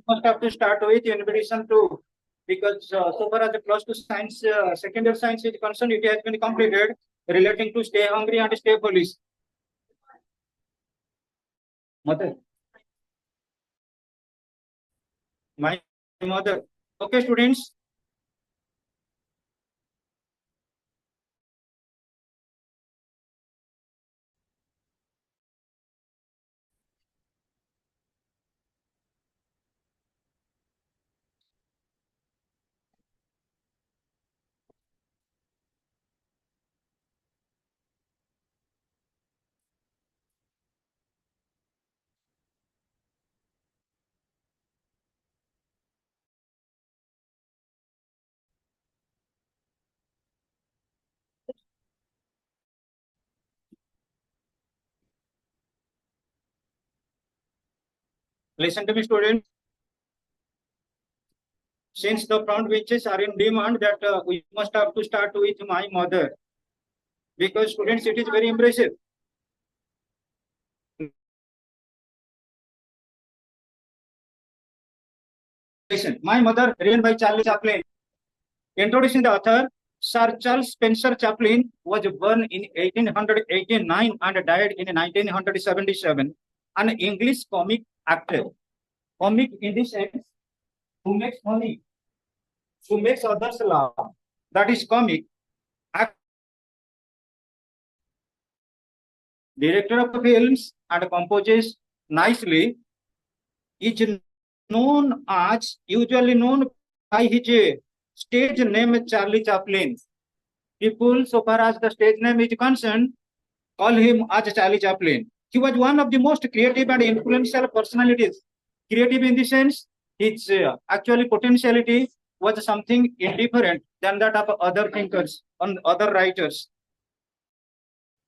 Must have to start with invitation to, because so far as the plus two science, second year science is concerned, it has been completed relating to stay hungry and stay foolish. Mother, my mother. Okay, students. Listen to me, students. Since the front benches are in demand, that we must have to start with my mother, because students, it is very impressive. Listen, my mother, written by Charles Chaplin. Introducing the author, Sir Charles Spencer Chaplin was born in 1889 and died in 1977. An English comic actor. Comic in the sense who makes funny, who makes others laugh. That is comic. Director of films and composes nicely, is known as, usually known by his stage name Charlie Chaplin. People, so far as the stage name is concerned, call him as Charlie Chaplin. He was one of the most creative and influential personalities. Creative in the sense, his actually potentiality was something indifferent than that of other thinkers and other writers.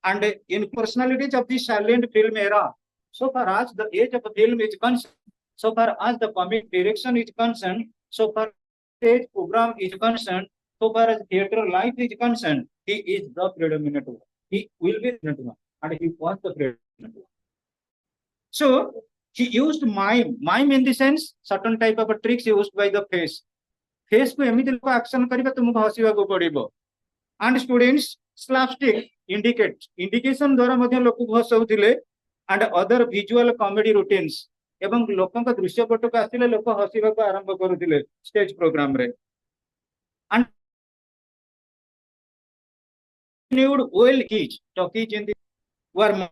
And in personalities of the silent film era, so far as the age of the film is concerned, so far as the comic direction is concerned, so far as stage program is concerned, so far as theater life is concerned, he is the predominant one. He will be the predominant one, and he was the predominant one. So he used mime in the sense certain type of tricks used by the face. Face को एमिति लोग action करिबा तुमको हसिबाको पड़िबो. And students, slapstick indication द्वारा ମଧ୍ୟ लोकକୁ हसौथिले, and other visual comedy routines ଏବଂ ଲୋକଙ୍କ ଦୃଶ୍ୟପଟକୁ ଆସିଲେ ଲୋକ ହସିବାକୁ ଆରମ୍ଭ କରୁଥିଲେ stage program ରେ. And nude well each talkies in the were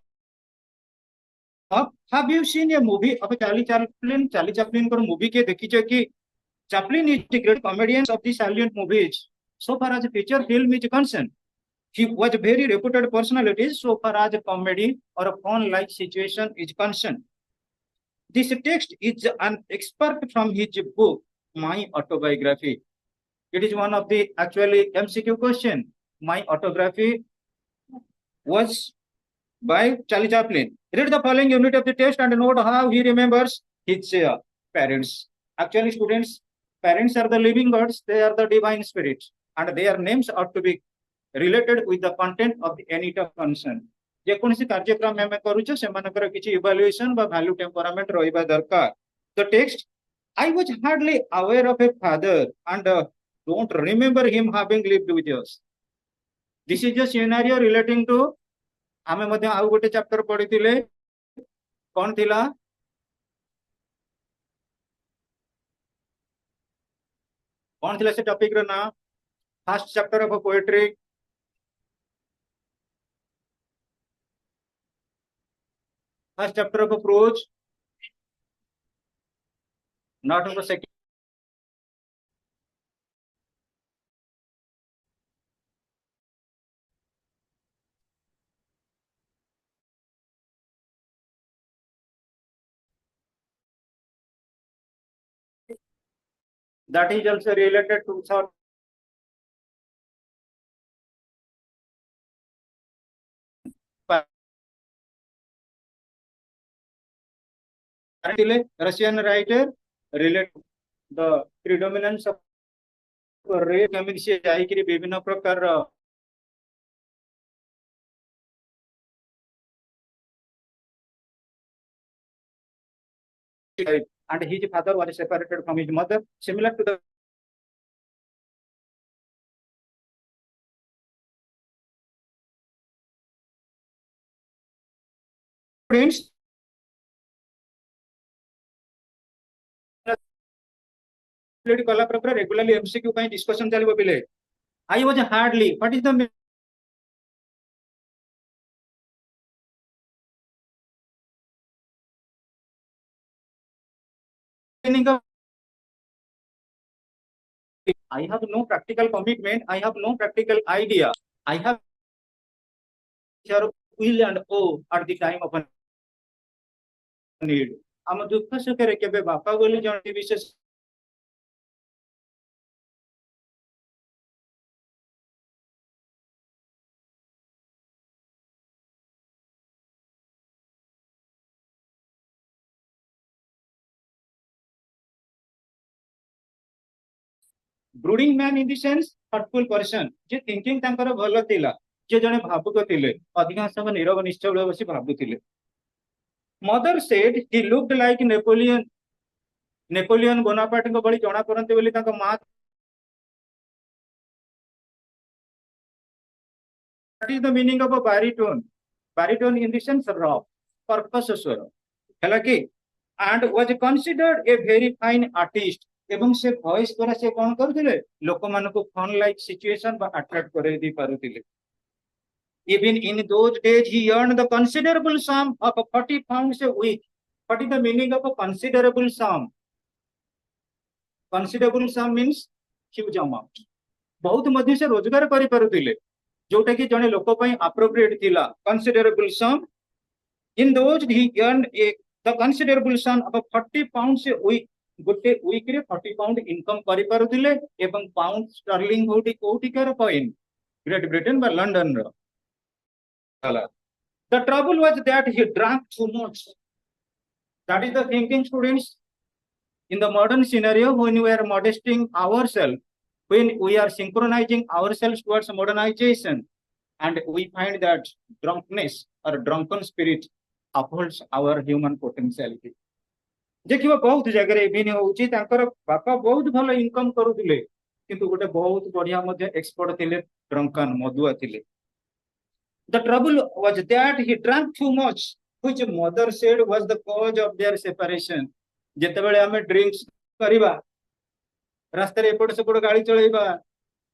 up. Have you seen a movie of Charlie Chaplin? Charlie Chaplin पर movie के देखिछो कि Chaplin is the great comedian of the silent movies. So far as feature film is concerned, he was a very reputed personality so far as a comedy or a fun-like situation is concerned. This text is an excerpt from his book, My Autobiography. It is one of the actually MCQ question. My autobiography was by Charlie Chaplin. Read the following unit of the text and note how he remembers his parents. Actually, students, parents are the living gods, they are the divine spirits, and their names ought to be related with the content of the any concern. ଯେକୌଣସି କାର୍ଯ୍ୟକ୍ରମ ଆମେ କରୁଛୁ ସେମାନଙ୍କର କିଛି evaluation ବା value temperament ରହିବା ଦରକାର. The text, I was hardly aware of a father and don't remember him having lived with us. This is a scenario relating to, ଆମେ ମଧ୍ୟ ଆଉ ଗୋଟେ ଚାପ୍ଟର ପଢିଥିଲେ, କଣ ଥିଲା? କଣ ଥିଲା ସେ ଟପିକ ର ନାଁ? First chapter of poetry. First chapter of prose, not of the second. That is also related to thought. Russian writer relate the predominance of रे केमिति से जाइकरी विभिन्न प्रकार and his father was separated from his mother, similar to the students. कला प्रकार regularly MCQ ପାଇଁ discussion चलिबो पिले I was hardly what is the meaning of I have no practical commitment, I have no practical idea, I have your will and oh at the time of a need हम दुख सुख रे केबे बापा बोली जण विशेष brooding man in the sense hurtful person जे थिंकिंग तांकर भलो थिला जे जने भावुक थिले अधिकांश समय नीरव निश्चल बसी भाबुथिले mother said he looked like Napoleon Bonaparte को बड़ी जना परंते बोली तांको मां what is the meaning of a baritone in the sense raw purpose स्वर हैला कि and was considered a very fine artist एवं से वॉइस द्वारा से कौन करथिले लोक मान को फन लाइक सिचुएशन बा अट्रैक्ट करे दी पारुथिले even in those days he earned the considerable sum of 40 pounds a week. What is the meaning of a considerable sum? Considerable sum means huge amount. बहुत मध्य से रोजगार करि पारुथिले जोटा कि जने लोक पई appropriate थिला considerable sum. In those he earned the considerable sum of 40 pounds a week. गोटे वीक रे 40 पाउंड इनकम करि पारुथिले एवं पाउंड स्टर्लिंग होटी कोटी कर कॉइन ग्रेट ब्रिटेन बा लंडन रो the trouble was that he drank too much. That is the thinking, students. In the modern scenario, when we are modesting ourselves, when we are synchronizing ourselves towards modernization, and we find that drunkenness or drunken spirit upholds our human potentiality. देखिबो बहुत जगह एबिन होउची तांकर बापा बहुत भलो income करूथिले किंतु गोटे बहुत बढ़िया मध्ये एक्सपर्ट थिले ड्रंकन मदुआ थिले The trouble was that he drank too much, which mother said was the cause of their separation. जेतेबेले हमें ड्रिंक्स करिबा रास्ता रे एपट सेपट गाड़ी चलेबा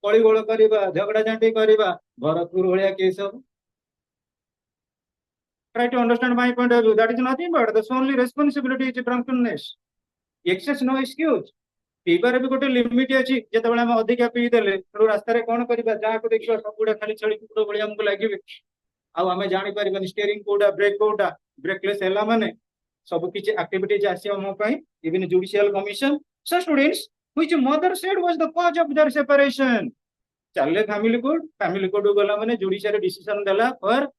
कळी गोळ करिबा झगड़ा झांटी करिबा भरतपुर होलिया के सब try to understand my point of view. That is nothing but the only responsibility is drunkenness. Excess no excuse. पीबार भी गोटे लिमिट अछि जेतेबेले हम अधिका पी देले तो रास्ता रे कोन करिबा जा को देखिबा सब गुडा खाली छळी कुकुड़ बळिया हमको लागिबे आ हमें जानि परिबन स्टीयरिंग कोडा ब्रेकलेस हैला माने सब किछि एक्टिविटीज आसी हम पई even judicial commission so students which mother said was the cause of their separation चले फैमिली कोड गला माने जुडिशियल डिसीजन देला फॉर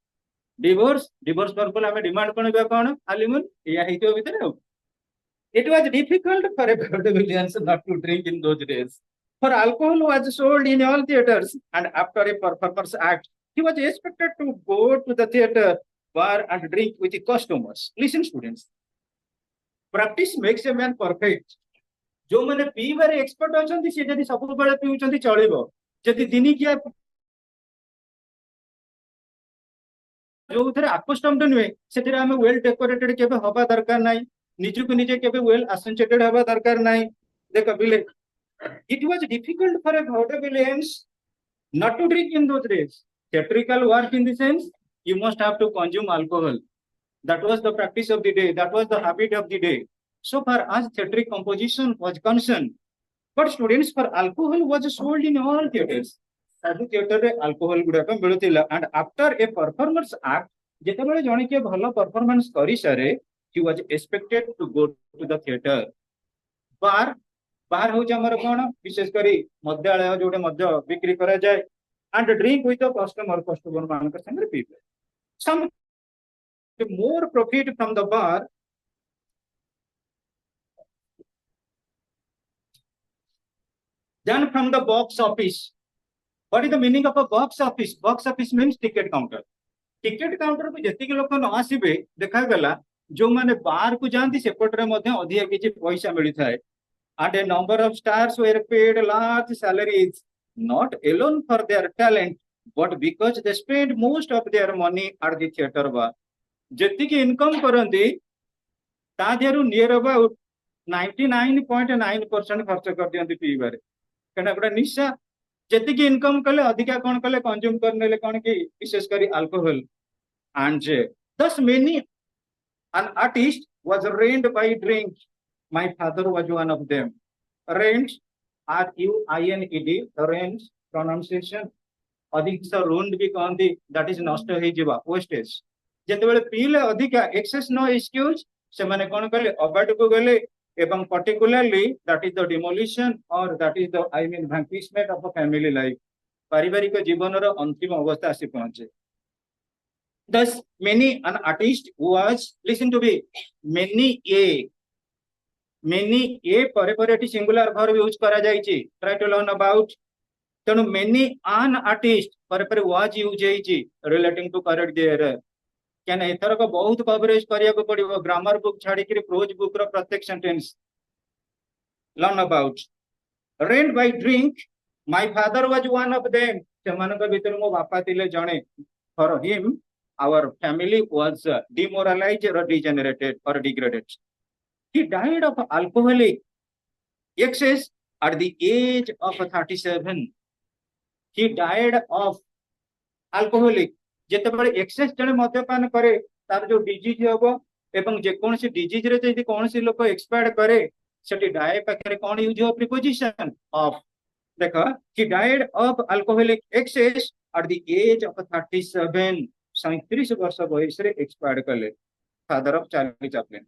डिवोर्स पर हमें डिमांड करबा कोन एलिमन या हेतो भीतर It was difficult for a vaudevillians not to drink in those days. For alcohol was sold in all theaters, and after a performer's act, he was expected to go to the theater bar and drink with the customers. Listen, students. Practice makes a man perfect. जो मैंने पीबार expert अछंती से जदी सब बेले पीउचंती चलिबो जदी दिनी किया जो थरे अकस्टम्ड नुए सेतिर हमें वेल डेकोरेटेड केबे हबा दरकार नाही निजु को निजे केबे वेल एसेंशिएटेड हबा दरकार नाही देखो बिले it was difficult for a vaudevillians not to drink in those days. Theatrical work in the sense you must have to consume alcohol. That was the practice of the day, that was the habit of the day. So far as theatric composition was concerned, but students, for alcohol was sold in all theaters. सब theatre रे alcohol गुडा को मिलुतिला and after a performer's act जेतेबेले जणे के भलो performance करि सारे he was expected to go to the theater. बार हो हमर कोन विशेष करी मध्यालय जोटे मध्य बिक्री करा जाय and drink with the customer मान के संग पीबे some more profit from the bar than from the box office. What is the meaning of a box office? Box office means ticket counter. Ticket counter को जति के लोक न आसीबे देखा गला जो माने बाहर को जाती सेपटे अधिक किसी पैसा मिलता है and a number of stars were paid large salaries not alone for their talent but because they spent most of their money at the theater bar जति की इनकम करती नियर अबाउट 99.9% खर्च कर दियंती पीबारे कना गोटे निशा जति इनकम कले अधिका कौन कले कंज्यूम करने कौन कि विशेष कर alcohol and thus many an artist was ruined by drink. My father was one of them. Ruined, R-U-I-N-E-D, ruined pronunciation. अधिक से ruined भी कहती that is नष्ट हो जिबा wastage. जेतेबेले पीले अधिका excess no excuse से माने कौन कले अबाड को गले एवं particularly that is the demolition or that is the I mean vanquishment of a family life. पारिवारिक जीवन रो अंतिम अवस्था आसी पहुंचे. Thus, many an artist was, listen to me, many a पर singular verb use करा जाइए. Try to learn about. तेणु many an artist पर was use जाइए relating to correct the error. क्या ना इधर को बहुत कवरेज करिया को पड़ी वो ग्रामर बुक छाड़ी के प्रोज बुक रो प्रत्येक sentence. Learn about. Ruined by drink, my father was one of them. सेमान को भीतर मो बापा तिले जाने. For him, our family was demoralized or degenerated or degraded. He died of alcoholic excess at the age of 37. He died of alcoholic. जेतेबेले excess जने मद्यपान करे तार जो डिजीज होबो एवं जे कोन से डिजीज रे जदि कोन से लोक एक्सपायर करे सेटी डाय पाखरे कोन यूज हो प्रीपोजिशन ऑफ देखो he died of alcoholic excess at the age of 37. 37 वर्ष बयस रे एक्सपायर्ड कले father of Charlie Chaplin.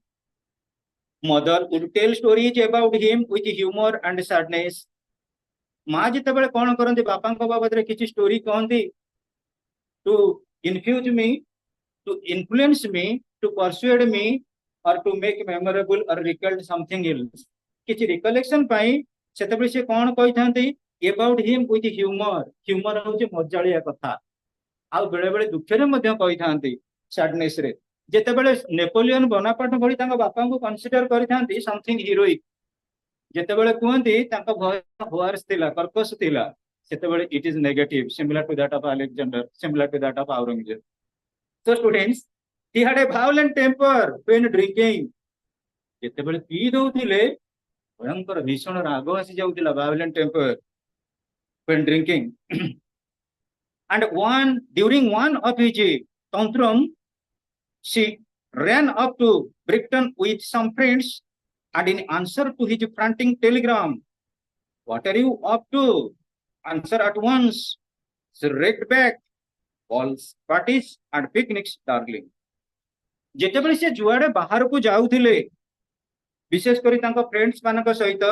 Mother would tell stories about him with humour and sadness. मां जितेबेले कोन करंती बापा को बाबत रे किछि स्टोरी कहंती to infuse me to influence me to persuade me or to make memorable or recall something else. किछि रिकलेक्शन पाई सेतेबेले से कोन कहिथांती about him with humour. Humour होचे मजालिया कथा आ बेले बेले दुखे कही था सैडनेस रे जेतेबेले नेपोलियन बोनापार्ट भली बापा को कंसीडर करी समथिंग हीरोइक जेतेबेले कहती भॉयस थिला कर्कश थिला सेतेबेले it is negative similar to that of Alexander similar to that of Aurangzeb. So students he had a violent temper when drinking. जेतेबेले पी दउथिले भयंकर भीषण राग आसी जाउतिला violent temper when drinking. And during one of his tantrum, she ran up to Brighton with some friends, and in answer to his frantic telegram, "What are you up to? Answer at once." She raked back, balls, parties, and picnics, darling. जेतेबेले से जुआड़े बाहर को जाउथिले विशेष करी तांको friends मानक सहित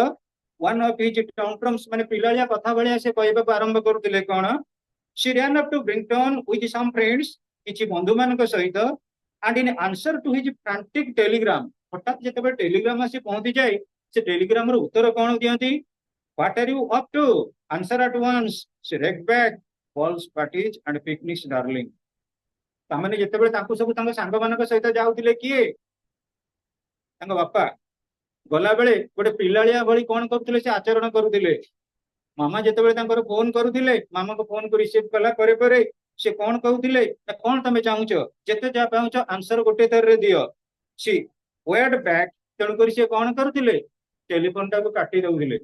one of his टंट्रम्स माने पिलालिया कथा भलिया से कहबा आरंभ करथिले कोन. She ran up to Brighton with some friends, किछि बंधु मानक सहित, and in answer to his frantic telegram, हठात जेतेबेले टेलीग्राम आसी पहुंची जाए से टेलीग्राम रो उत्तर कोन दियंती What are you up to? Answer at once. She raked back, balls, parties, and picnics, darling. तामाने जेतेबेले तांको सब तांको संग मानक सहित जाउतिले किए तांको बापा गला बेले गोटे पिलालिया भली कोन करथिले से आचरण करूथिले. मामा जितेबाला फोन करुले मामा को फोन को रिसीव कला परे से कौन कहते कौन तुम चाहूच जिते जहाँ पाच आंसर गोटे थर दियो. सी वेड बैक तेणुक सी कौन करुले टेलीफोन टाक काटी दौले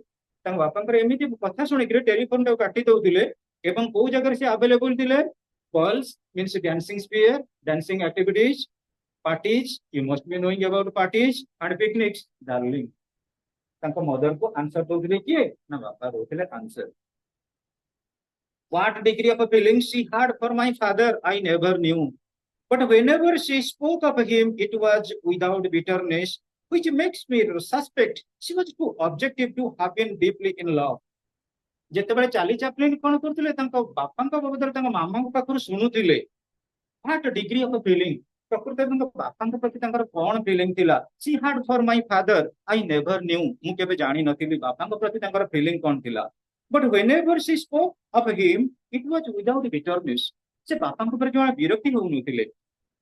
बापा एमती कथा शुणिक टेलीफोन टाक काटी दौले कौ जगह से अवेलेबल थे balls means dancing sphere dancing activities parties you must be knowing about parties and picnics darling. Mother को आंसर दौले किए ना बापा दौले answer. What degree of feeling she had for my father, I never knew. But whenever she spoke of him, it was without bitterness, which makes me suspect she was too objective to have been deeply in love. जेतेबेले Charlie Chaplin कोन करथिले तांको बापांका बदले मामा पाखरु सुनुथिले what degree of feeling प्रकृति बापा प्रति कौन फीलिंग थिला. She had for my father I never knew मु केबे जानि नथिली बापा प्रति फीलिंग कौन थिला. But whenever she spoke of him it was without bitterness. से बापा प्रति विरक्ति होउनथिले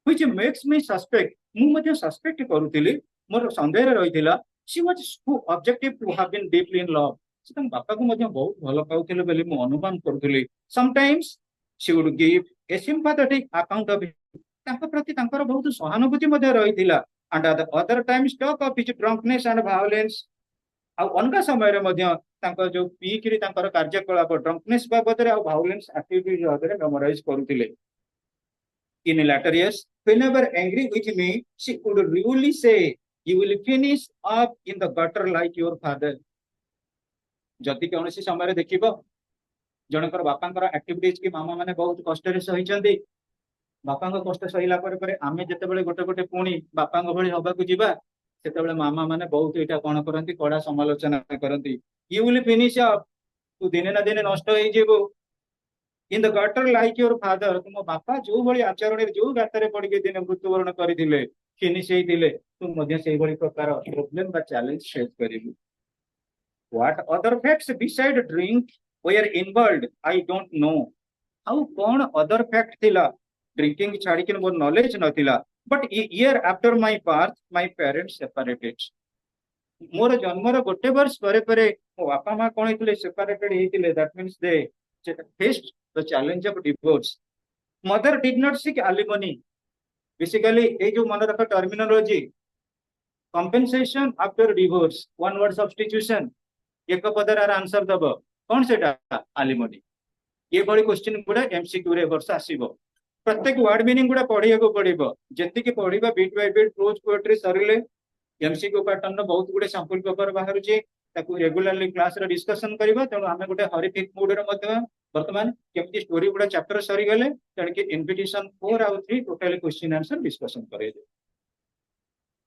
which makes me suspect ମୁଁ ମଧ୍ୟ ସସ୍ପେକ୍ଟ କରୁଥିଲି ମୋର ସନ୍ଦେହରେ ରହିଥିଲା she was too objective to have been deeply in love ସେ ତାଙ୍କ ବାପାକୁ ମଧ୍ୟ ବହୁତ ଭଲ ପାଉଥିଲେ ବୋଲି ମୁଁ ଅନୁମାନ କରୁଥିଲି sometimes she would give a sympathetic account of it ତାଙ୍କ ପ୍ରତି ତାଙ୍କର ବହୁତ ସହାନୁଭୂତି ମଧ୍ୟ ରହିଥିଲା and at the other times talk of his drunkenness and violence ଆଉ ଅଲଗା ସମୟରେ ମଧ୍ୟ ତାଙ୍କ ଯୋଉ ପିଇକିରି ତାଙ୍କର କାର୍ଯ୍ୟକଳାପ ଡ୍ରଙ୍କନେସ୍ ବାବଦରେ ଆଉ ଭାଉଲେନ୍ସ ଆକ୍ଟିଭିଟି ବାବଦରେ ମେମୋରାଇଜ କରୁଥିଲେ in later years whenever angry with me she would really say you will finish up in the gutter like your father ଯଦି କୌଣସି ସମୟରେ ଦେଖିବ ଜଣଙ୍କର ବାପାଙ୍କର ଆକ୍ଟିଭିଟିଜ କି ମାମା ମାନେ ବହୁତ କଷ୍ଟରେ ସହିଛନ୍ତି ବାପାଙ୍କ କଷ୍ଟ ସହିଲା ପରେ ଆମେ ଯେତେବେଳେ ଗୋଟେ ଗୋଟେ ପୁଣି ବାପାଙ୍କ ଭଳି ହବାକୁ ଯିବା ସେତେବେଳେ ମାମା ମାନେ ବହୁତ ଏଇଟା କଣ କରନ୍ତି କଡା ସମାଲୋଚନା କରନ୍ତି you will finish up ତୁ ଦିନେ ନା ଦିନେ ନଷ୍ଟ ହେଇଯିବୁ in the gutter like your father ତୁମ ବାପା ଯୋଉ ଭଳି ଆଚରଣରେ ଯୋଉ ଗାତରେ ପଡିକି ଦିନେ ମୃତ୍ୟୁବରଣ କରିଥିଲେ ଫିନିଶ ହେଇଥିଲେ ତୁ ମଧ୍ୟ ସେଇଭଳି ପ୍ରକାର ପ୍ରୋବ୍ଲେମ ବା ଚ୍ୟାଲେଞ୍ଜ ଫେସ୍ କରିବୁ what other facts beside drink were involved I don't know ଆଉ କଣ other fact ଥିଲା drinking ଛାଡିକି ମୋର knowledge ନଥିଲା but a year after my birth my parents separated ମୋର ଜନ୍ମର ଗୋଟେ ବର୍ଷ ପରେ ମୋ ବାପା ମା କଣ ହେଇଥିଲେ ସେପାରେଟେଡ ହେଇଥିଲେ that means they faced the challenge of divorce mother did not seek alimony basically ଏଇ ଯୋଉ ମନେ ରଖ terminology compensation after divorce one word substitution ଏକ ପଦରେ ଆନ୍ସର ଦବ କଣ ସେଟା alimony ଏଭଳି କ୍ୱେଶ୍ଚିନ୍ ଗୁଡା MCQ ରେ ବର୍ଷ ଆସିବ ପ୍ରତ୍ୟେକ ୱାର୍ଡ ମିନିଂ ଗୁଡା ପଢିବାକୁ ପଡିବ ଯେତିକି ପଢିବା ବିଟ୍ ବାଇ ବିଟ୍ ପ୍ରୋଜ ପୋଏଟ୍ରି ସରିଲେ MCQ ପ୍ୟାଟର୍ନ ବହୁତ ଗୁଡେ ସାମ୍ପଲ ପେପର ବାହାରୁଛି ତାକୁ ରେଗୁଲାରଲି କ୍ଲାସରେ ଡିସ୍କସନ କରିବା ତେଣୁ ଆମେ ଗୋଟେ ହରିଫିକ୍ ମୁଡରେ ମଧ୍ୟ ବର୍ତ୍ତମାନ କେମିତି ଷ୍ଟୋରି ଗୁଡା ଚାପ୍ଟର ସରିଗଲେ ତେଣିକି ଇନଭିଟେସନ 4 ଆଉ 3 ଟୋଟାଲି କ୍ୱେଶ୍ଚିନ୍ ଆନ୍ସର ଡିସ୍କସନ କରାଇବେ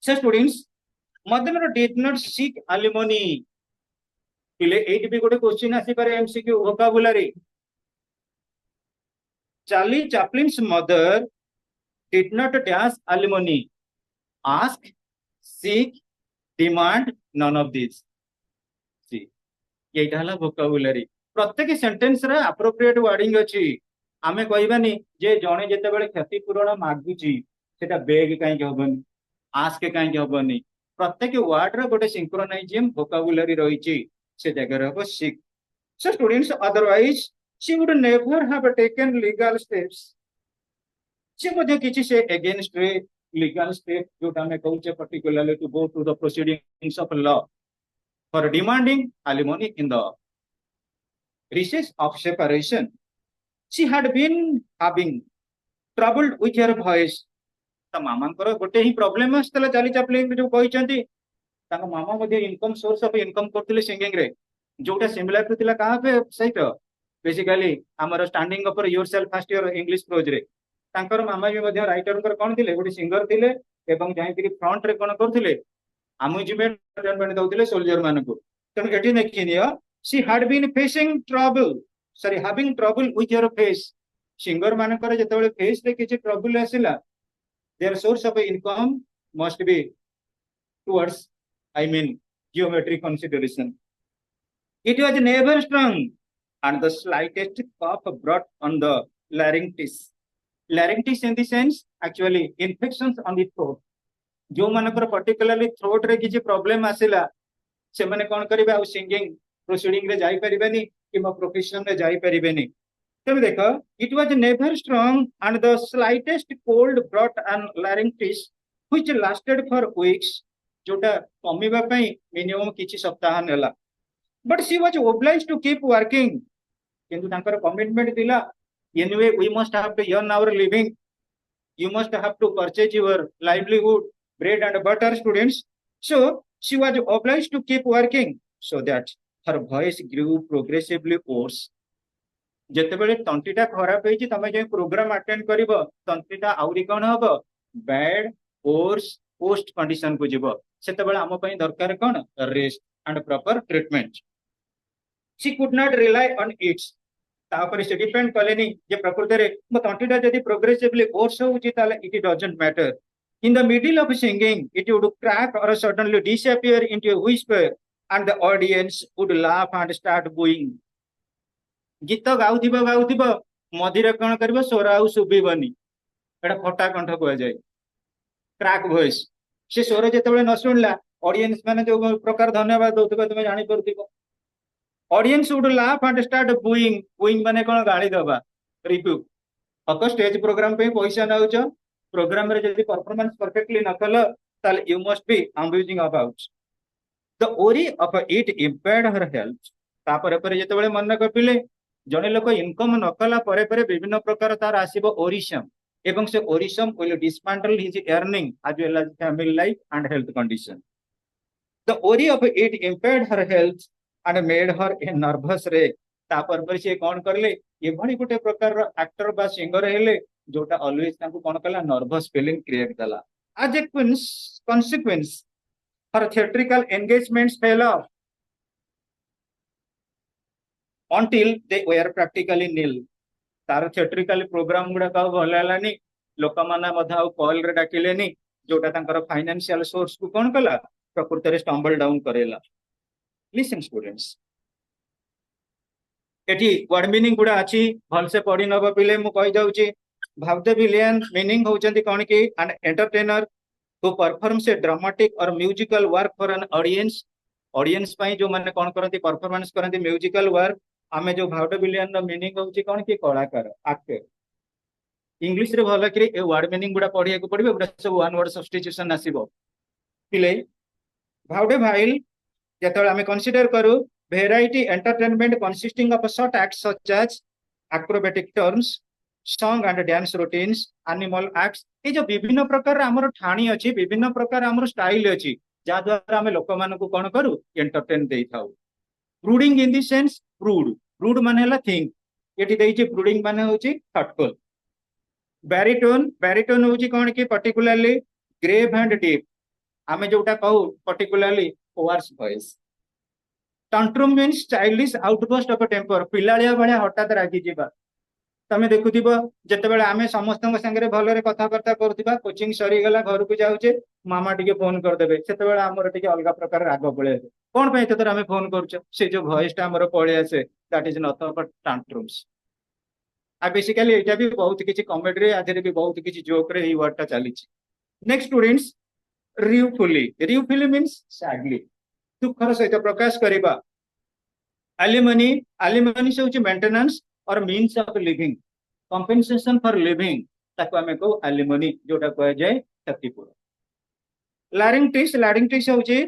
ସେ students mother did not seek alimony ପିଲେ ଏଇଠି ବି ଗୋଟେ କ୍ୱେଶ୍ଚିନ୍ ଆସିପାରେ MCQ vocabulary Charlie Chaplin's mother did not dash alimony ask seek demand none of these see ଏଇଟା ହେଲା ଭୋକାବୁଲାରୀ ପ୍ରତ୍ୟେକ ସେଣ୍ଟେନ୍ସ ରେ ଆପ୍ରୋପ୍ରିଏଟ ୱାର୍ଡିଂ ଅଛି ଆମେ କହିବାନି ଯେ ଜଣେ ଯେତେବେଳେ କ୍ଷତିପୂରଣ ମାଗୁଛି ସେଟା ବେଗ କାହିଁକି ହବନି ଆସ୍କ କାହିଁକି ହବନି ପ୍ରତ୍ୟେକ ୱାର୍ଡ ର ଗୋଟେ ସିଙ୍କ୍ରୋନାଇଜିମ୍ ଭୋକାବୁଲାରୀ ରହିଛି ସେ ଜାଗାରେ ହବ Sikh so students otherwise she would never have taken legal steps ସେ ମଧ୍ୟ କିଛି ସେ against legal step ଯୋଉଟା ଆମେ କହୁଛେ particularly to go through the proceedings of law for demanding alimony in the recess of separation she had been having troubled with her voice ତା ମାମାଙ୍କର ଗୋଟେ ହିଁ ପ୍ରୋବ୍ଲେମ ଆସିଥିଲା ଚାର୍ଲି ଚାପ୍ଲିନ ଯୋଉ କହିଛନ୍ତି ତାଙ୍କ ମାମା ମଧ୍ୟ ଇନକମ ସୋର୍ସ ଅଫ ଇନକମ କରୁଥିଲେ ସିଙ୍ଗିଂ ରେ ଯୋଉଟା ସିମିଲାର ଥିଲା କାହା ସହିତ ବେସିକାଲି ଆମର standing of yourself first year English prose ରେ ତାଙ୍କର ମାମା ବି ମଧ୍ୟ ରାଇଟରଙ୍କର କଣ ଥିଲେ ଗୋଟେ ସିଙ୍ଗର ଥିଲେ ଏବଂ ଯାଇକିରି ଫ୍ରଣ୍ଟ ରେ କଣ କରୁଥିଲେ ଆମ୍ୟୁଜମେଣ୍ଟ ଦଉଥିଲେ ସୋଲଜର ମାନଙ୍କୁ ତେଣୁ ଏଠି ଦେଖିନିଅ she had been facing trouble having trouble with her face singer ମାନଙ୍କର ଯେତେବେଳେ ଫେସ୍ ରେ କିଛି ଟ୍ରବୁଲ ଆସିଲା their source of income must be towards geometry consideration it was never strong and the slightest cough brought on the laryngitis in the sense actually infections on the throat जो मानकर particularly throat रे किछि problem आसिला से माने कोन करिवे आ singing proceeding रे जाई परिबेनी keema profession रे जाई परिबेनी तब देखो it was never strong and the slightest cold brought an laryngitis which lasted for weeks जोटा कमिबा पई मिनिमम किछि सप्ताह नेला but she was obliged to keep working किंतु तांकर कमिटमेंट दिला anyway we must have to earn our living you must have to purchase your livelihood bread and butter students so she was obliged to keep working so that her voice grew progressively hoarse ଯେତେବେଳେ ତଣ୍ଟିଟା ଖରାପ ହେଇଛି ତମେ ଯେ programme attend କରିବ ତଣ୍ଟିଟା ଆହୁରି କଣ ହବ bad horse post condition କୁ ଯିବ ସେତେବେଳେ ଆମ ପାଇଁ ଦରକାର କଣ rest and proper treatment she could not rely on it ତାପରେ ସେ ଡିପେଣ୍ଡ କଲେନି ଯେ ପ୍ରକୃତରେ ମୋ ତଣ୍ଟିଟା ଯଦି ପ୍ରୋଗ୍ରେସିଭଲି ହୋର୍ସ ହଉଛି ତାହେଲେ it doesn't matter in the middle of singing it would crack or suddenly disappear into a whisper and the audience would laugh and start booing ଗୀତ ଗାଉଥିବ ମଝିରେ କଣ କରିବ ସ୍ୱର ଆଉ ଶୁଭିବନି एटा फटा कंठ कुआ जाए क्रैक वॉइस से स्वर जितेबाला न शुणिला ऑडियंस माने जो प्रकार धन्यवाद दौथिबा तुम जानि परथिबो audience would laugh and start booing booing माने कोन गाली दबा रिव्यू अको स्टेज प्रोग्राम पे पैसा नउछ प्रोग्राम रे जदी परफॉर्मेंस परफेक्टली न कल ताल you must be amusing about the worry of it impaired her health तापर पर जेतेबेले मन कपिले जने लोक इनकम न कला परे परे विभिन्न प्रकार तार आसीबो ओरिशम एवं से ओरिशम will dismantle his earning as well as family life and health condition the worry of it impaired her health and made her a nervous रे तापर पर से कोन करले एभली गोटे प्रकार एक्टर बा सिंगर हेले जोटा ऑलवेज तांको कोन कला नर्वस फीलिंग क्रिएट कला as a consequence her theatrical engagements fell off until they were practically nil तार थिएट्रिकल प्रोग्राम गुडा का भल हलानी लोक माने मधा कॉल रे डाकिलेनी जोटा तांकर फाइनेंशियल सोर्स को कोन कला प्रकृति रे स्टम्बल डाउन करेला लिसन स्टूडेंट्स एटी वर्ड मीनिंग गुडा अछि भल से पढी नबो पिले मु कहि जाउची भाव द विलियन मीनिंग होचंती कोन की an entertainer who performs a dramatic or musical work for an audience पाई जो माने कोन करंती परफॉर्मेंस करंती म्यूजिकल वर्क आमे जो भाव द विलियन रो मीनिंग होची कोन की कलाकार एक्टर इंग्लिश रे भल करी ए वर्ड मीनिंग गुडा पढिया को पड़बे गुडा सब वन वर्ड सब्स्टिट्यूशन आसीबो पिले भाव द भाइल जेतबे आमे कंसीडर करू variety entertainment consisting of short acts such as acrobatic turns song and dance routines animal acts ये जो विभिन्न प्रकार आमर ठाणी अच्छी विभिन्न प्रकार आमर स्टाइल अच्छी जहाद्वारा आम लोक मान कौन करूँ एंटरटेन दे था brooding in the sense brood brood माने थिंक ये ब्रूडिंग माने होची थॉटफुल बैरिटोन बैरिटोन होची कौन कि पर्टिकुलरली ग्रेव एंड डीप आमे जोटा कहू पर्टिकुलरली ओवर्स voice tantrum means childish outburst of temper पिलालिया भाया हठात रागी जीवा तमें देखुथिब जेतेबेले आमे समस्त संगे भलरे कथबार्ता करुथिबा कोचिंग सरी गला घर को जाउचे मामा टिके फोन कर देबे सेतेबेले हमर टिके अलगा प्रकार राग पळे कोन पे एते आमे फोन करूछ से जो वॉइस ता हमर पळे आसे that is not but tantrums आ बेसिकली एटा भी बहुत किछि कॉमेडी रे आधरे भी बहुत किछि जोक रे ई वर्ड ता चली छि नेक्स्ट स्टूडेंट्स रियूफुली मींस सैडली दुखर सहित प्रकाश करिबा एलिमनी से होछि मेंटेनेंस और means of living compensation for living ताको हमें को एलिमनी जोटा कह जाए क्षतिपूर्ति लैरिंगटिस होची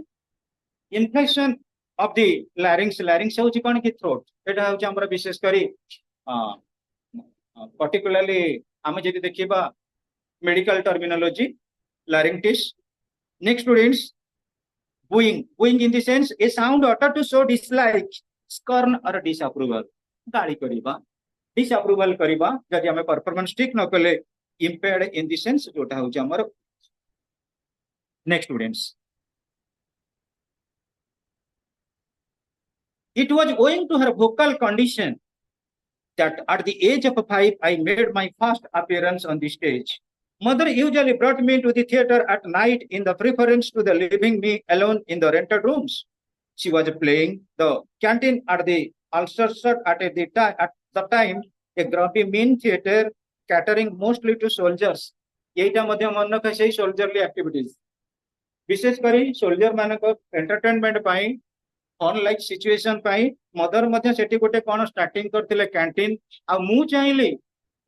इन्फेक्शन ऑफ द लैरिंग्स होची कोन की थ्रोट एटा होची हमर विशेष करी पर्टिकुलरली हम जदि देखिबा medical terminology laryngitis next students booing in the sense a sound utter to show dislike scorn और डिसअप्रूवल गाली करिबा डिसअप्रूवल करिबा जदि हमें परफॉर्मेंस ठीक न कले इंपेयर्ड इन द सेंस जोटा होची हमर next students it was owing to her vocal condition that at the age of 5 I made my first appearance on the stage. Mother usually brought me to the theater at night in the preference to the leaving me alone in the rented rooms. She was playing the canteen at the Ulster at the time a grumpy mean theater catering mostly to soldiers. एटा मध्य मन का सही सोल्जरली activities विशेष करी soldier मानक entertainment पाई fun like situation पाई mother मध्य सेठी गोटे कोन starting करथिले canteen आ मु चाहिले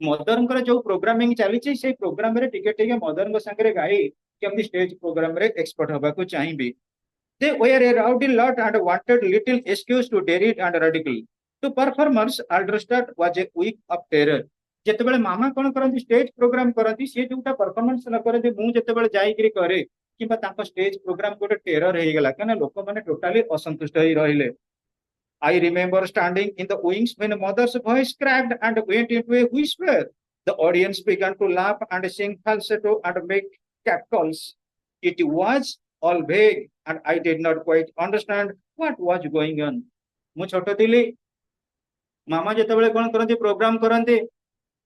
mother कर जो प्रोग्रामिंग चली छी से प्रोग्राम रे टिके टिके मदर को संगे गाई केमती स्टेज प्रोग्राम रे एक्सपर्ट होबा को चाहिबी they were a rowdy lot and wanted little excuse to dare it and ridicule to performers Alderstadt was a week of terror जेतेबेले मामा कोन करंती स्टेज प्रोग्राम करंती से जोटा परफॉर्मेंस न करंती मु जेतेबेले जाई करी करे किबा ताको स्टेज प्रोग्राम गोटे टेरर हे गेला कने लोक माने टोटली असंतुष्ट होई रहिले I remember standing in the wings when mother's voice cracked and went into a whisper. The audience began to laugh and sing falsetto and make catcalls. It was all vague and I did not quite understand what was going on. मु छोटो थिली मामा जेतेबेले कोन करंती programme करंती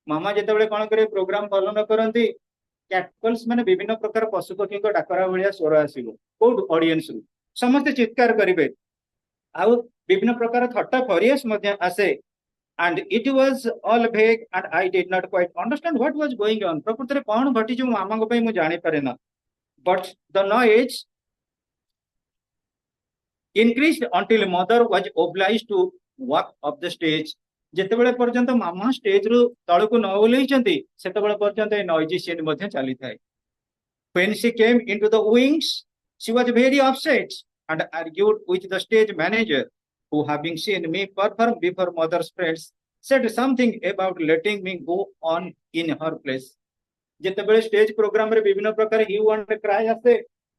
मामा जेतेबेले कोन करे programme follow न करंती कैटकल्स माने विभिन्न प्रकार पशु पक्षी को डाकरा भलिया स्वर आसीबो कोड ऑडियंस रु समस्त चित्कार करिवे आउ विभिन्न प्रकार थट्टा फरियस मध्य आसे and it was all vague and I did not quite understand what was going on. प्रकृତରେ कौन घटी जो मामा को पे मु जाने पारे ना. But the noise increased until mother was obliged to walk up the stage. ଯେତେବେଳେ ପର୍ଯ୍ୟନ୍ତ ମାମା ଷ୍ଟେଜ ରୁ ତଳକୁ ନ ଓହ୍ଲେଇଛନ୍ତି ସେତେବେଳେ ପର୍ଯ୍ୟନ୍ତ ଏ ନଏଜି ସିନ୍ ମଧ୍ୟ ଚାଲିଥାଏ. When she came into the wings, she was very upset and argued with the stage manager, who, having seen me perform before mother's friends, said something about letting me go on in her place. ଯେତେବେଳେ stage programme ରେ ବିଭିନ୍ନ ପ୍ରକାର ହ୍ୟୁ and cry ଆସେ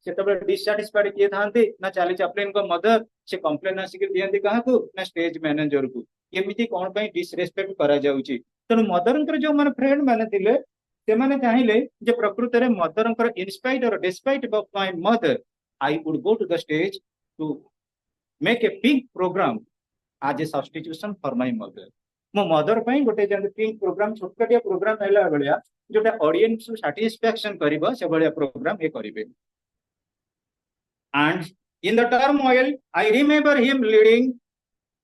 ସେତେବେଳେ ଡିସାଟିସ୍ଫାଇଡ୍ କିଏ ଥାନ୍ତି ନା Charlie ଚାପ୍ଲିନଙ୍କ ମଦର. ସେ କମ୍ପ୍ଲେନ ଆସିକି ଦିଅନ୍ତି କାହାକୁ ନା ଷ୍ଟେଜ ମ୍ୟାନେଜରକୁ. ଏମିତି କଣ ପାଇଁ ଡିସରେସ୍ପେକ୍ଟ କରାଯାଉଛି. ତେଣୁ ମଦରଙ୍କର ଯୋଉମାନେ ଫ୍ରେଣ୍ଡ ମାନେ ଥିଲେ ସେମାନେ ଚାହିଁଲେ ଯେ ପ୍ରକୃତରେ ମଦରଙ୍କର in spite or despite of my mother I would go to the stage to make a pink program as a substitution for my mother. मो मदर ପାଇଁ ଗୋଟେ ଯେମିତି ପିଙ୍କ ପ୍ରୋଗ୍ରାମ ଛୋଟକାଟିଆ ପ୍ରୋଗ୍ରାମ ହେଲା ଭଳିଆ ଯୋଉଟା ଅଡିଏନ୍ସ କୁ ସାଟିସ୍ଫ୍ୟାକ୍ସନ କରିବ ସେ ଭଳିଆ ପ୍ରୋଗ୍ରାମ ଏ କରିବେ. And in the turmoil I remember him leading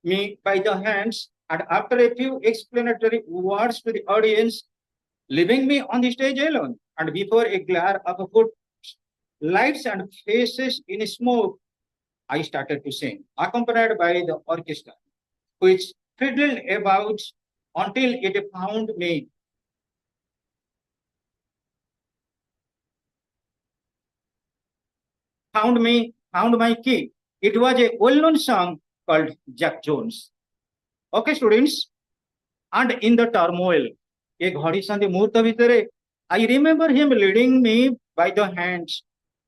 me by the hands and after a few explanatory words to the audience leaving me on the stage alone and before a glare of foot lights and faces in smoke I started to sing, accompanied by the orchestra, which fiddled about until it found my key. It was a well-known song called Jack Jones. Okay, students, and in the turmoil, a घड़ी संधि मुहूर्त भितरे, I remember him leading me by the hands.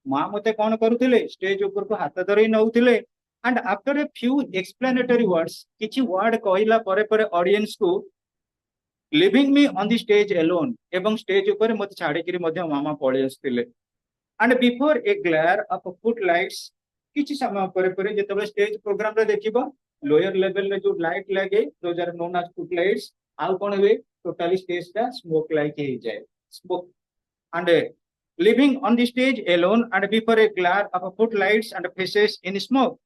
माँ मते कौन करुथिले stage ऊपर को हाथ धरै नउथिले and after a few explanatory words किछि वर्ड कहला परे परे ऑडियंस को leaving me on the stage alone एवं स्टेज ऊपर मते छाडी किरी मध्ये मामा पळे आस्थिले and before a glare of footlights किछि समय परे परे जेतबे स्टेज प्रोग्राम रे देखिबो लोअर लेवल रे जो लाइट लागे those are known as footlights आउ कोन हुए टोटली स्टेज का स्मोक लाइक हे जाय smoke and living on the stage alone and before a glare of footlights and faces in smoke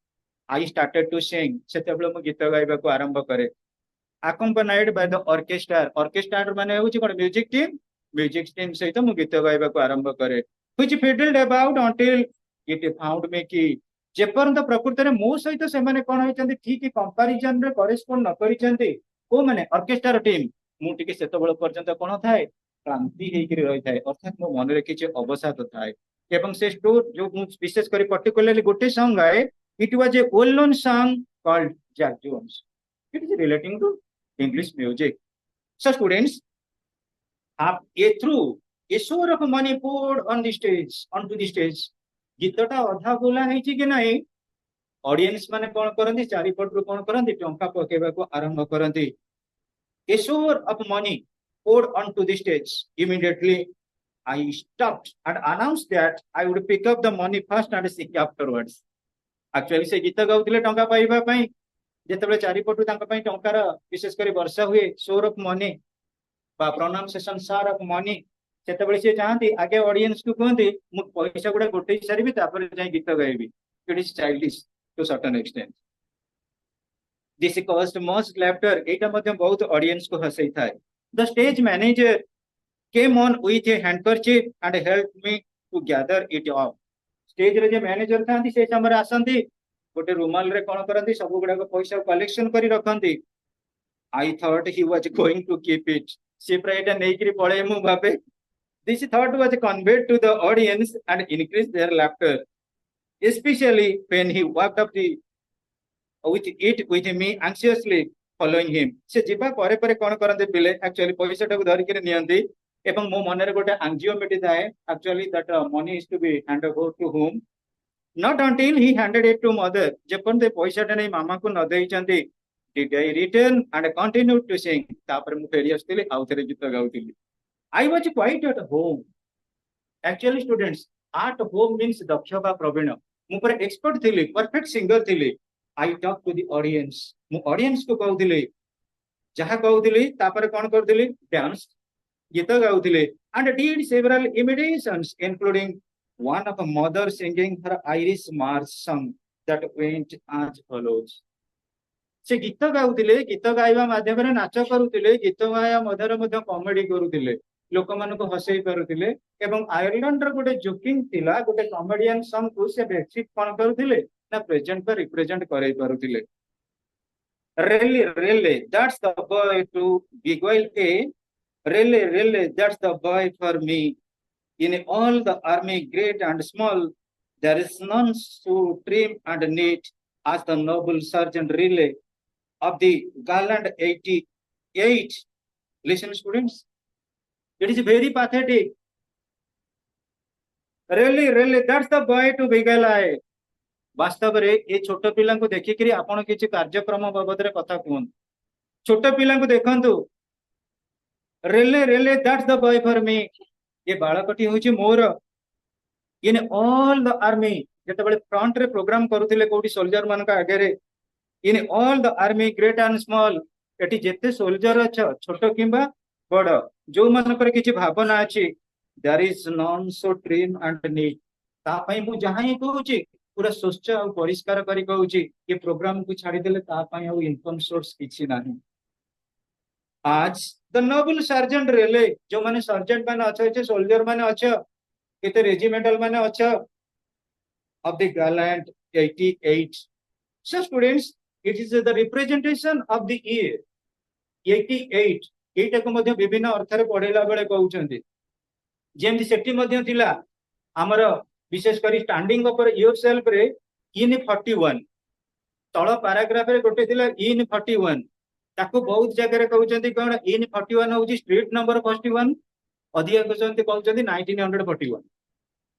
I started to sing. सेतेबेले मु गीत गाइबा को आरंभ करे accompanied by the orchestra. orchestra माने होची कोन म्यूजिक टीम सहित मु गीत गाइबा को आरंभ करे which fiddled about until it found me कि जेपर्यंत प्रकृति रे मो सहित से माने कोन होइचंती ठीक कंपैरिजन रे करेस्पोंड न करिचंती को माने ऑर्केस्ट्रा टीम मु टिके सेतेबेले पर्यंत कोन थाए क्रांति हेकि रही थाए अर्थात मो मन रे किछ अवसाद थाए एवं से स्टोर जो विशेष करी पर्टिकुलरली गोटे सॉन्ग आए it was a well known song called Jack Jones. It is relating to English music. So students, through a shower of money poured on the stage onto the stage गीतटा अधा बोला हेछि कि नाही audience माने कोन करंती चारिपट रु कोन करंती टंका पकेबा को आरंभ करंती. A shower of money poured onto the stage. Immediately, I stopped and announced that I would pick up the money first and sing afterwards. Actually, से गीत गाउथिले टंका पाइबा पई जेतेबेले चारिपटु तांका पई टंकार विशेष करी वर्षा हुए शोर ऑफ मनी बा प्रोनाउंसिएशन शोर ऑफ मनी सेतेबेले से चाहती आगे ऑडियंस को कहंती मु पैसा गुडा गोटे सारिबी तापर जाई गीत गाइबी. It is childish to certain extent. This caused much laughter. एटा मध्ये बहुत ऑडियंस को हसई थाए. The stage manager came on with a handkerchief and helped me to gather it up. Stage रे जे मैनेजर थांती से समय आसंती गोटे रुमाल रे कोन करंती सब गुडा को पैसा कलेक्शन करी रखंती. I thought he was going to keep it. से प्रायटा नेकरी पळे मु भाबे. This thought was conveyed to the audience and increased their laughter, especially when he walked up with me anxiously following him. से जिबा परे परे कोन करंती पिले एक्चुअली पैसा टाको धरि के नियंती एवं मो मन रे गोटे एंजियोमेटी थाए. Actually that money is to be hand over to home not until he handed it to mother. जेपन ते पैसा टा नै मामा को न देई चंती did I return and continued to sing. तापर मु फेरी आस्थिली आउथरे गीत गाउथिली. I was quite at home. Actually students, at home means दक्ष बा प्रवीण. मु पर एक्सपर्ट थिली, परफेक्ट सिंगर थिली. I talked to the audience. मु ऑडियंस को कहउथिली जहा कहउथिली तापर कोन करथिली डांस गीत गाउथिली and did several imitations including one of a mother singing her Irish march song that went as follows. से गीत गाउथिले गीत गाइबा माध्यम रे नाच करुथिले गीत गाया मध्यरे मध्य कॉमेडी करुथिले लोक मानको हसई पारुथिले एवं आयरलैंड रो गोटे जोकिंग थिला गोटे कॉमेडियन सम को से बेसिक कोन करुथिले ना प्रेजेंट पर रिप्रेजेंट करई पारुथिले really that's the boy to beguile a really that's the boy for me in all the army great and small there is none so trim and neat as the noble sergeant really of the gallant 88. Listen, students, it is very pathetic. Really, that's the boy to beguile I. वास्तव रे ये छोट पिला को देखिक आपण किसी कार्यक्रम बाबद कथा कहूँ छोट पिला देखु रेले that's the boy for me ये बालकटी हूँ मोर इन ऑल द आर्मी जिते फ्रंट रे प्रोग्राम करुले कौटी सोल्जर मान आगे in all the army great and small एटी जेते सोल्जर अच्छा छोट किंबा बड़ जो मानकर किसी भावना अच्छी there is none so trim and neat तापाई मु जहां ही कहूची पूरा स्वच्छ और परिष्कार करी कहूची ये प्रोग्राम को छाड़ी देले तापाई और इनकम सोर्स किछि नाही आज द नोबल सर्जेंट रेले जो माने सर्जेंट माने अच्छे सोल्जर माने अच्छे केते रेजिमेंटल माने अच्छे of the gallant 88 so students it is the representation of the year 88 एटा को मध्य विभिन्न अर्थ रे पढेला बेले कहउचंती जेमति सेठी मध्य थिला हमर विशेष करी स्टैंडिंग अपर योरसेल्फ रे इन 41 तळ पैराग्राफ रे गोटे थिला इन 41 ताको बहुत जगह रे कहउचंती कोन इन 41 होची स्ट्रीट नंबर 41 अधिया कहउचंती 1941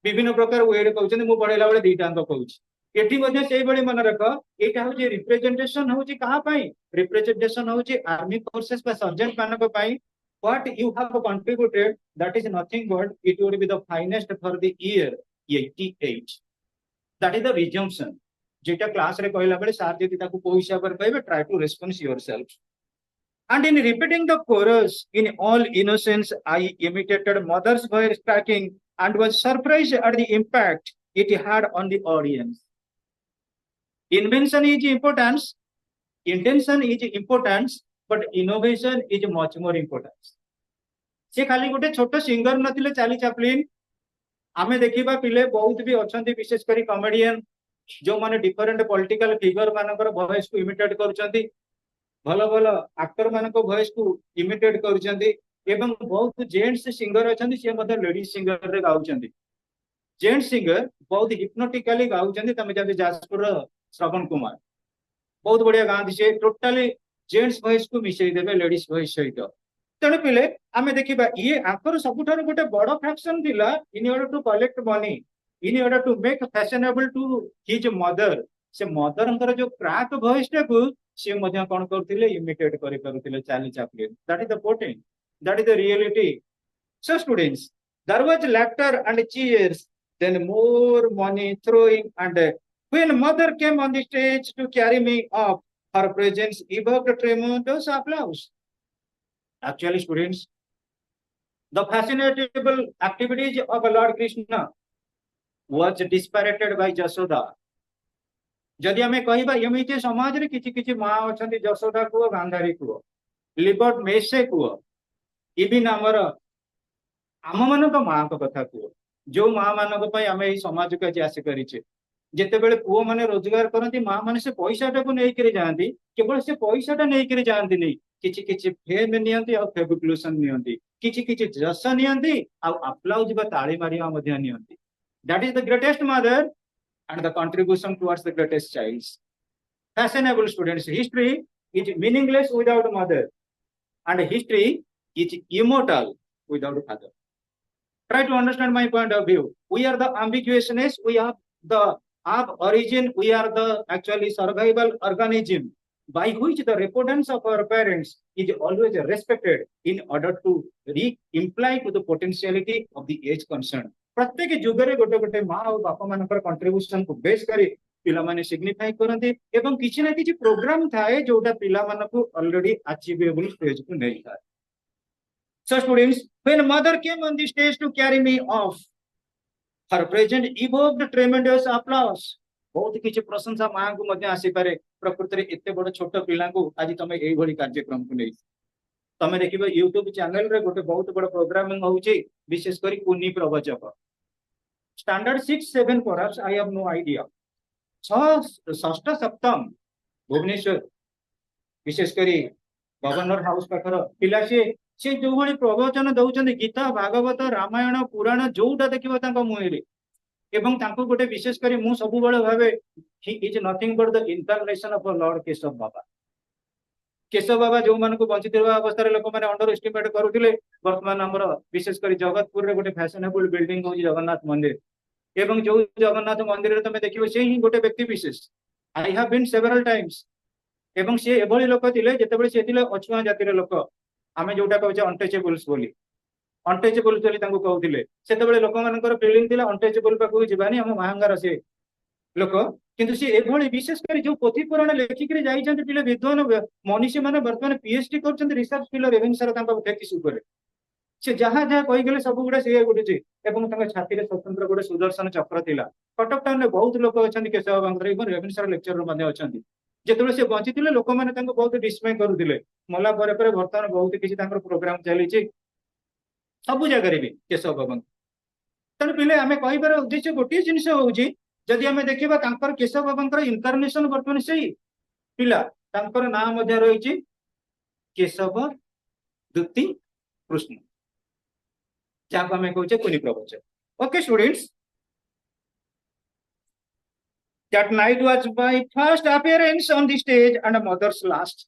विभिन्न प्रकार वेड कहउचंती मु पढेला बेले दीटा अंक कहउची एठी मध्ये सेही बळी मन रख एटा होची रिप्रेजेंटेशन होची कहा पई रिप्रेजेंटेशन होची आर्मी फोर्सेस बा सर्जेंट मानको पई what you have contributed that is nothing but it would be the finest for the year 88 that is the resumption जेटा क्लास रे कहला बेले सार जति ताकू को हिसाब रे कहबे try to respond yourself and in repeating the chorus in all innocence I imitated mother's voice cracking and was surprised at the impact it had on the audience invention is importance intention is importance but innovation is much more important से खाली गोटे छोट singer नथिले Charlie Chaplin आमे देखिबा पिले बहुत भी अछंती विशेष करी कॉमेडियन जो माने डिफरेंट पॉलिटिकल फिगर मानकर वॉइस को इमिटेट करूचंती भलो भलो एक्टर मानको वॉइस को इमिटेट करूचंती एवं बहुत जेंट्स सिंगर अछंती से मते लेडीज सिंगर रे गाउचंती जेंट्स सिंगर बहुत हिप्नोटिकली गाउचंती तमे जदि जाजपुर श्रवण कुमार बहुत बढ़िया गांधी से टोटली जेंट्स वॉइस को मिसई देबे लेडीज वॉइस सहित तेणु पिले आमे देखिबा ये आंकर सबुठार गोटे बड़ फैक्शन थिला in order to collect money in order to make fashionable to his mother से मदर अंकर जो क्रैक वॉइस टाकू से मध्य कोन करथिले इमिटेट करि करूथिले Charlie Chaplin that is the portent that is the reality so students there was laughter and cheers then more money throwing and when mother came on the stage to carry me off her presence evoked tremendous applause actually students the fascinatable activities of Lord Krishna was disparated by Jashoda जदि आमे कहिबा एमिति समाज रे किछि किछि मां अछंती जशोदा को गांधारी को लिबर्ट मेसे को इबिन हमर आम मानक मां को कथा को जो मां मानक पई आमे ई समाज को आसी करिचे जेते बेले पुओ माने रोजगार करंती मां माने से पैसाटा को नै करी जानती केवल से पैसाटा नै करी जानती नै किछि किछि फेम नियंती आ फेब्रिकेशन नियंती किछि किछि जस नियंती आ अप्लाउज बा ताली मारिया मध्य नियंती that is the greatest mother and the contribution towards the greatest child fashionable students history is meaningless without mother and history is immortal without father try to understand my point of view we are the ambiguousness we are the of origin we are the actually survival organism by which the repentance of our parents is always respected in order to imply to the potentiality of the age concerned प्रत्येक जुगरे गोटे गोटे माँ और बापा मानकर contribution को base करी पिला माने सिग्निफाई करंती एवं किछि ना किछि प्रोग्राम थाए जोटा पिला मानको ऑलरेडी अचीवेबल स्टेज को नै थाए so students when mother came on the stage to carry me off her presence evoked tremendous applause बहुत किसी प्रशंसा माँ को मध्य आसीपारे प्रकृति में एत बड़ छोट पिला आज तुम यही कार्यक्रम को नहीं तमें देख यूट्यूब चैनल रे गोटे बहुत बड़ प्रोग्रामिंग होची विशेषकर कुनी प्रवचक standard 6-7 perhaps I have no idea षष्ठ सप्तम भुवनेश्वर विशेषकर गवर्नर हाउस पाखर पिला से जो भाई प्रवचन दौरान गीता भागवत रामायण पुराण जोटा देखिए मुहरे एवं गोटे विशेषकर मु सब भावे he is nothing but the incarnation of lord Keshav बाबा जो मान बंची अवस्था लोक मैंने अंडर एस्टिमेट करुले बर्तमान आमर विशेषकर जगतपुर गोटे फैशनेबल बिल्डिंग हूँ जगन्नाथ मंदिर एवं जो जगन्नाथ मंदिर तुम देखिए से ही गोटे व्यक्ति विशेष I have been several times एवं सी एभली लोक थे जिते सी अछुआ जातिर लोक आम जोटा कहे अनटचेबल्स बोली अनटचेबल कहते से लोक मान फिलिंग थी अनटचेबल पाखक जावानी आम महांगार से लोक किंतु सी एभली विशेषकर जो पोथी पुराण लेखिक पिले विद्वान मनीषी मैंने बर्तमान पीएचडी कर रिसर्च फिल्ड रेवेन्सार थेसिस से जहाँ जहाँ कहीगले सब गुड़ा सी उठुचे छाती में स्वतंत्र गोटे सुदर्शन चक्र थिला कटक टाउन में बहुत लोक अच्छा केशव बाबा रेवेन्सार लेक्चरर अच्छा जिते से बंची थे लोक मैंने बहुत डिस्मय करुले मला बर्तमान बहुत किसी प्रोग्राम चली सब जगह भी केशव बाबा तेणु पिले आम कह उद्देश्य गोटे जिनस हूँ जदि आम देखा केशव बाबा इनकारनेशन बर्तमान से पिला ना रही केशव द्युति कृष्ण जहाँ आम कहे कुनी प्रवचक okay students that night was my first appearance on the stage and mother's last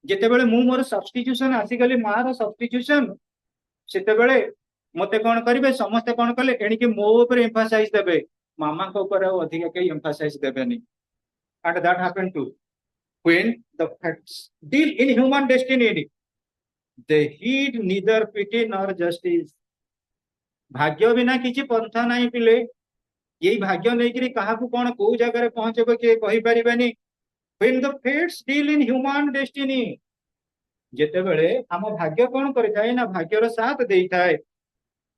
जेतेबेले मु मोर सब्स्टिट्यूशन आसीगली मार सब्स्टिट्यूशन सेतेबेले मते कोन करिवे समस्त कोन कले एणिके मो ऊपर एम्फासाइज देबे मामा को ऊपर अधिक के emphasise देबेनी and that happened too when the facts deal in human destiny they heed neither pity nor justice भाग्य बिना किछि पंथा नाही पिले यही भाग्य नहीं क्या कौन कौ जगह पहुंचब किए कहीपरि when the fates deal in human destiny जेते बेले आम भाग्य कौन करे ना भाग्यर साथ दे थाए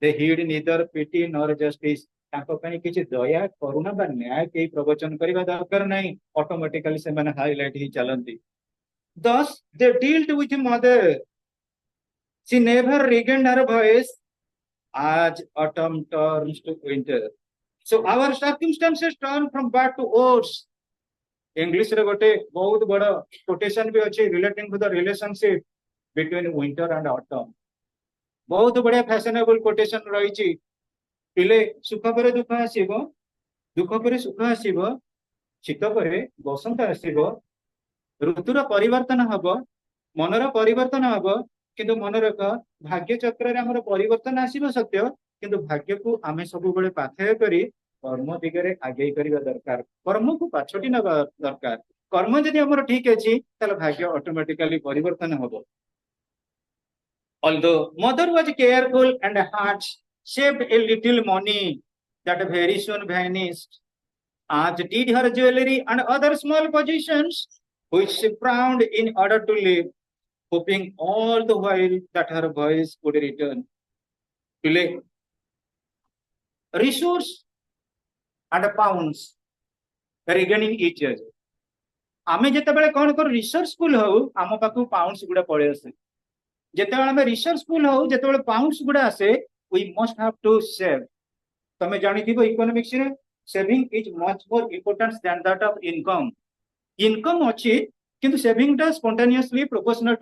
they heed neither pity nor justice किसी दया करुणा बा न्याय कई प्रवचन करने दरकार नहीं ऑटोमेटिकली से माने हाईलाइट ही चलती thus they dealt with mother she never regained her voice as autumn turns to winter so our circumstances turn from bad to worse english रे गोटे बहुत बड़ कोटेशन भी अच्छी relating to the relationship between winter and autumn बहुत बढ़िया fashionable quotation रही पिले सुख पर दुख आसीबो दुख पर सुख आसीबो शीत पर बसंत आसीबो ऋतुर परिवर्तन हबो मनर परिवर्तन हबो किंतु मनर भाग्य चक्र रे हमर परिवर्तन आसीबो सत्य किंतु भाग्य को आमे सब बेले पाथेय करी कर्म दिगरे आगे करबा दरकार कर्म को पाछटी न दरकार कर्म यदि हमर ठीक अछि तले भाग्य ऑटोमेटिकली परिवर्तन हबो although mother was careful and had saved a little money that very soon vanished as did her jewelry and other small possessions which she pawned in order to live hoping all the while that her voice would return pile resource and pounds regaining each other आमे जेते बेले कोन कर research school हो आम पाखु pounds गुडा पळे आसे जेते बेले आमे रिसर्च स्कूल हो जेते बेले पाउंड्स गुडा आसे we must have to save तमे जानि थिबो इकोनॉमिक्स रे saving is much more important than that of income income अछि किंतु सेविंग टा स्पॉन्टेनियसली प्रोपोर्शनल